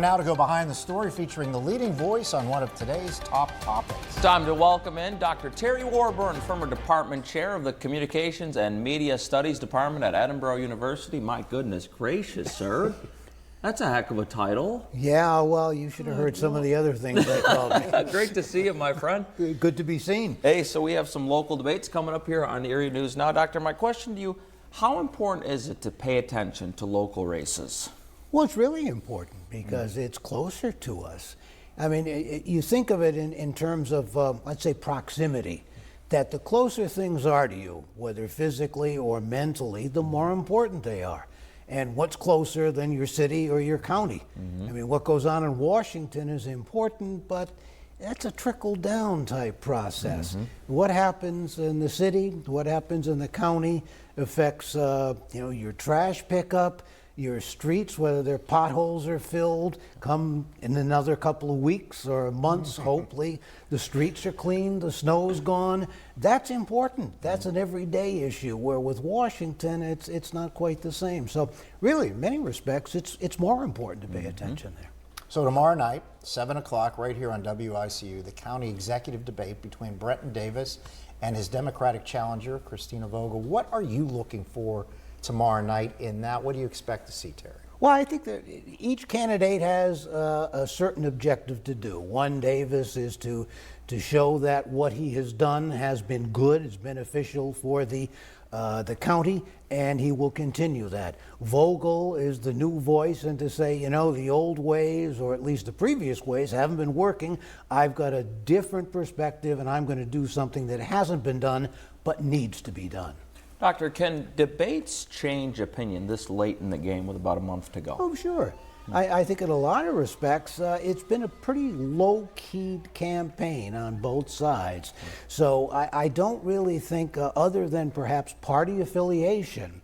Now to go behind the story, featuring the leading voice on one of today's top topics. It's time to welcome in Dr. Terry Warburton, former department chair of the Communications and Media Studies Department at Edinburgh University. My goodness gracious, sir. That's a heck of a title. Yeah, well, you should have heard some of the other things I called me. Great to see you, my friend. Good to be seen. Hey, so we have some local debates coming up here on Erie News Now. Doctor, my question to you, how important is it to pay attention to local races? Well, it's really important because it's closer to us. I mean, you think of it in terms of, let's say, proximity, that the closer things are to you, whether physically or mentally, the more important they are. And what's closer than your city or your county? I mean, what goes on in Washington is important, but that's a trickle-down type process. What happens in the city, what happens in the county affects, your trash pickup, your streets, whether their potholes are filled, come in another couple of weeks or months, hopefully, the streets are clean, the snow's gone. That's important. That's an everyday issue, where with Washington, it's not quite the same. So really, in many respects, it's more important to pay attention there. So tomorrow night, 7 o'clock, right here on WICU, the county executive debate between Brenton Davis and his Democratic challenger, Christina Vogel. What are you looking for tomorrow night in that? What do you expect to see, Terry? Well, I think that each candidate has a certain objective to do. One, Davis, is to show that what he has done has been good, is beneficial for the county, and he will continue that. Vogel is the new voice, and to say, the old ways, or at least the previous ways, haven't been working. I've got a different perspective, and I'm going to do something that hasn't been done, but needs to be done. Doctor, can debates change opinion this late in the game with about a month to go? Oh, sure. I think in a lot of respects, it's been a pretty low-keyed campaign on both sides. So I don't really think, other than perhaps party affiliation,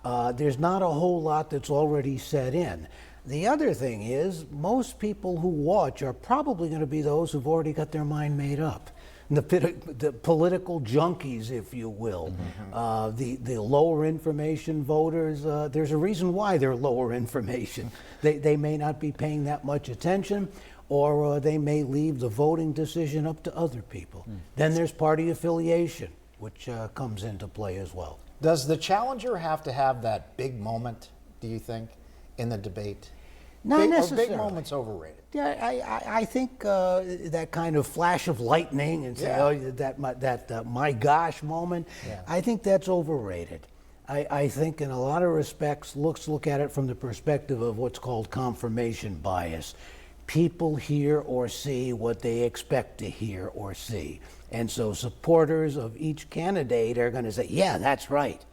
there's not a whole lot that's already set in. The other thing is, most people who watch are probably going to be those who've already got their mind made up. The political junkies, if you will, the lower information voters, there's a reason why they're lower information. They may not be paying that much attention, or they may leave the voting decision up to other people. Then there's party affiliation, which comes into play as well. Does the challenger have to have that big moment, do you think, in the debate? Not necessarily. Or big moments overrated? Yeah, I think that kind of flash of lightning and say, that my gosh moment, I think that's overrated. I think in a lot of respects, look at it from the perspective of what's called confirmation bias. People hear or see what they expect to hear or see. And so supporters of each candidate are going to say, yeah, that's right.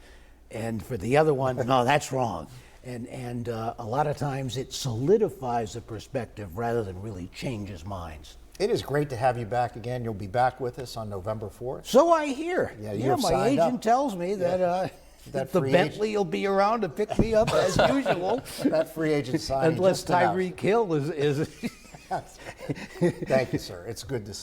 And for the other one, no, that's wrong. And a lot of times it solidifies the perspective rather than really changes minds. It is great to have you back again. You'll be back with us on November 4th. So I hear. Yeah, my agent tells me that the Bentley will be around to pick me up as usual. That free agent signing. Unless Tyreek Hill is. Thank you, sir. It's good to see you.